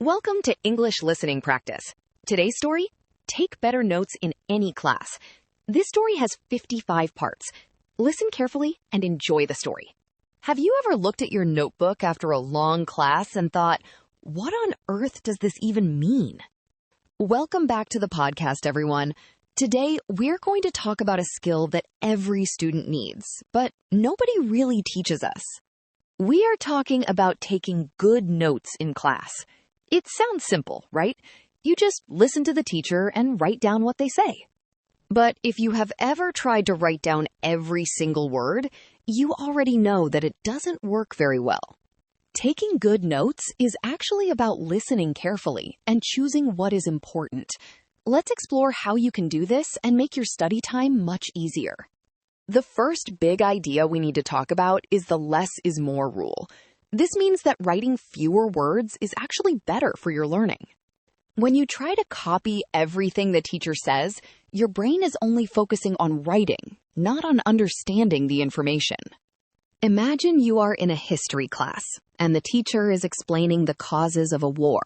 Welcome to English Listening Practice. Today's story, take better notes in any class. This story has 55 parts. Listen carefully and enjoy the story. Have you ever looked at your notebook after a long class and thought, what on earth does this even mean? Welcome back to the podcast, everyone. Today, we're going to talk about a skill that every student needs, but nobody really teaches us. We are talking about taking good notes in class. It sounds simple, right? You just listen to the teacher and write down what they say. But if you have ever tried to write down every single word, you already know that it doesn't work very well. Taking good notes is actually about listening carefully and choosing what is important. Let's explore how you can do this and make your study time much easier. The first big idea we need to talk about is the less is more rule. This means that writing fewer words is actually better for your learning. When you try to copy everything the teacher says, your brain is only focusing on writing, not on understanding the information. Imagine you are in a history class, and the teacher is explaining the causes of a war.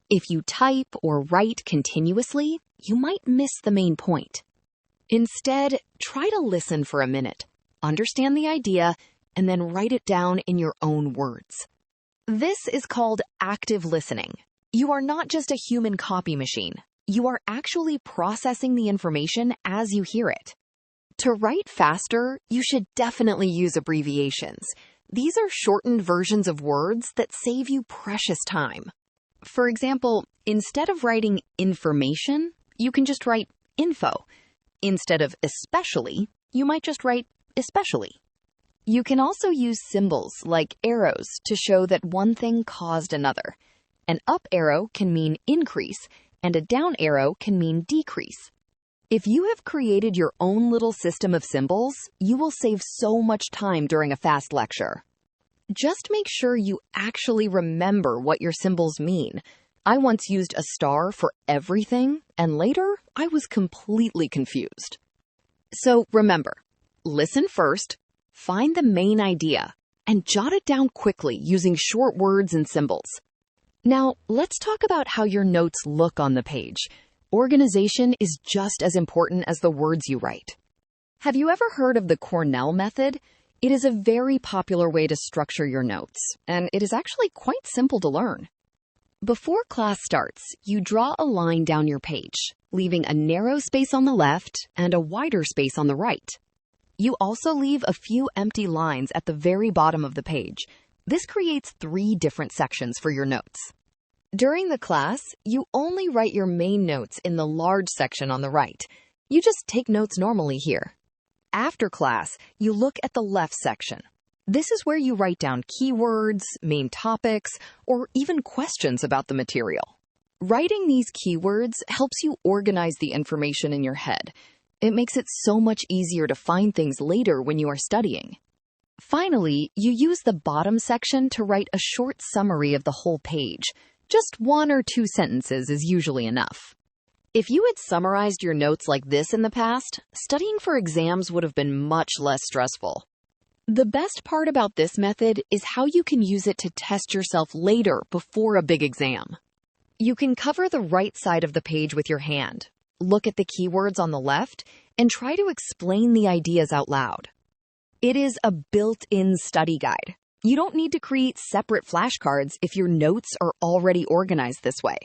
If you type or write continuously, you might miss the main point. Instead, try to listen for a minute, understand the idea, and then write it down in your own words. This is called active listening. You are not just a human copy machine. You are actually processing the information as you hear it. To write faster, you should definitely use abbreviations. These are shortened versions of words that save you precious time. For example, instead of writing information, you can just write info. Instead of especially, you might just write especially. You can also use symbols like arrows to show that one thing caused another. An up arrow can mean increase, and a down arrow can mean decrease. If you have created your own little system of symbols, you will save so much time during a fast lecture. Just make sure you actually remember what your symbols mean. I once used a star for everything, and later I was completely confused. So remember, listen first, find the main idea, and jot it down quickly using short words and symbols. Now, let's talk about how your notes look on the page. Organization is just as important as the words you write. Have you ever heard of the Cornell method? It is a very popular way to structure your notes, and it is actually quite simple to learn. Before class starts, you draw a line down your page, leaving a narrow space on the left and a wider space on the right. You also leave a few empty lines at the very bottom of the page. This creates 3 different sections for your notes. During the class, you only write your main notes in the large section on the right. You just take notes normally here. After class, you look at the left section. This is where you write down keywords, main topics, or even questions about the material. Writing these keywords helps you organize the information in your head. It makes it so much easier to find things later when you are studying. Finally, you use the bottom section to write a short summary of the whole page. Just 1 or 2 sentences is usually enough. If you had summarized your notes like this in the past, studying for exams would have been much less stressful. The best part about this method is how you can use it to test yourself later before a big exam. You can cover the right side of the page with your hand, look at the keywords on the left, and try to explain the ideas out loud. It is a built-in study guide. You don't need to create separate flashcards if your notes are already organized this way.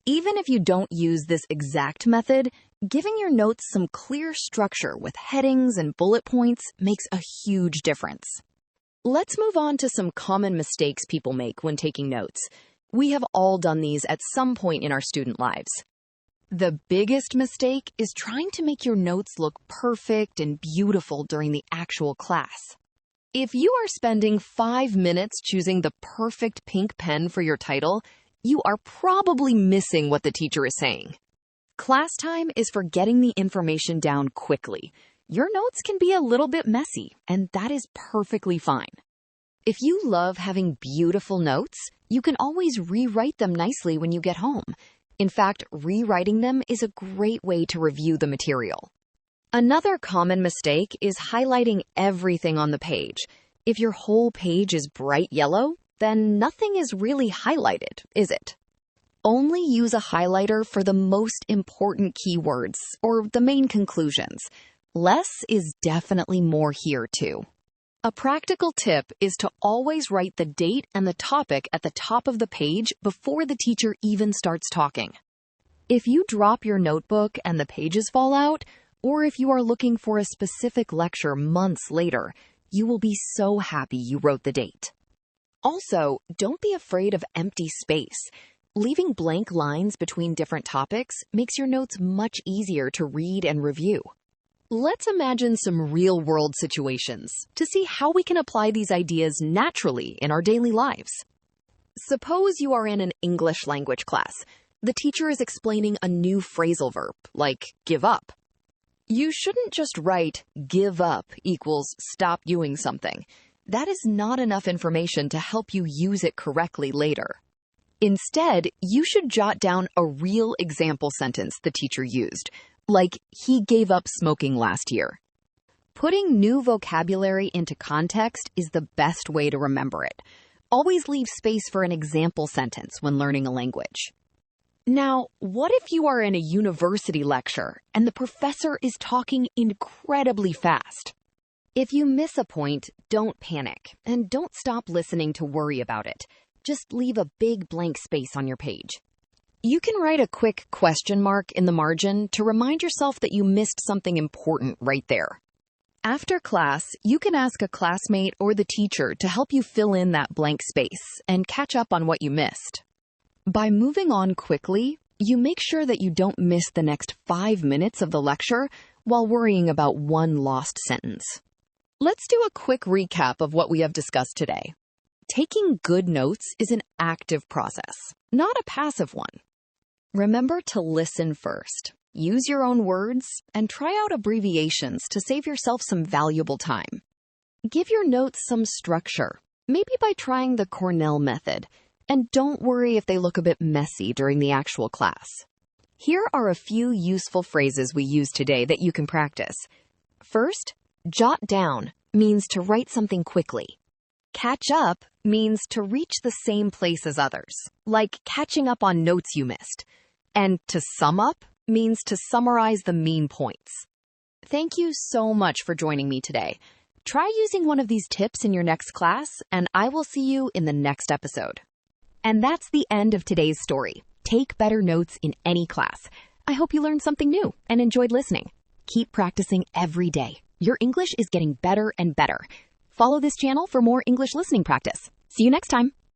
Even if you don't use this exact method, giving your notes some clear structure with headings and bullet points makes a huge difference. Let's move on to some common mistakes people make when taking notes. We have all done these at some point in our student lives. The biggest mistake is trying to make your notes look perfect and beautiful during the actual class. If you are spending 5 minutes choosing the perfect pink pen for your title, you are probably missing what the teacher is saying. Class time is for getting the information down quickly. Your notes can be a little bit messy, and that is perfectly fine. If you love having beautiful notes, you can always rewrite them nicely when you get home. In fact, rewriting them is a great way to review the material. Another common mistake is highlighting everything on the page. If your whole page is bright yellow, then nothing is really highlighted, is it? Only use a highlighter for the most important keywords or the main conclusions. Less is definitely more here too. A practical tip is to always write the date and the topic at the top of the page before the teacher even starts talking. If you drop your notebook and the pages fall out, or if you are looking for a specific lecture months later, you will be so happy you wrote the date. Also, don't be afraid of empty space. Leaving blank lines between different topics makes your notes much easier to read and review. Let's imagine some real-world situations to see how we can apply these ideas naturally in our daily lives. Suppose you are in an English language class. The teacher is explaining a new phrasal verb, like give up. You shouldn't just write give up equals stop doing something. That is not enough information to help you use it correctly later. Instead, you should jot down a real example sentence the teacher used, like he gave up smoking last year. Putting new vocabulary into context is the best way to remember it. Always leave space for an example sentence when learning a language. Now, what if you are in a university lecture and the professor is talking incredibly fast? If you miss a point, don't panic and don't stop listening to worry about it. Just leave a big blank space on your page. You can write a quick question mark in the margin to remind yourself that you missed something important right there. After class, you can ask a classmate or the teacher to help you fill in that blank space and catch up on what you missed. By moving on quickly, you make sure that you don't miss the next 5 minutes of the lecture while worrying about one lost sentence. Let's do a quick recap of what we have discussed today. Taking good notes is an active process, not a passive one. Remember to listen first, use your own words, and try out abbreviations to save yourself some valuable time. Give your notes some structure, maybe by trying the Cornell method. And don't worry if they look a bit messy during the actual class. Here are a few useful phrases we used today that you can practice. First, jot down means to write something quickly. Catch up means to reach the same place as others, like catching up on notes you missed. And to sum up means to summarize the main points. Thank you so much for joining me today. Try using one of these tips in your next class, and I will see you in the next episode. And that's the end of today's story. Take better notes in any class. I hope you learned something new and enjoyed listening. Keep practicing every day. Your English is getting better and better. Follow this channel for more English listening practice. See you next time.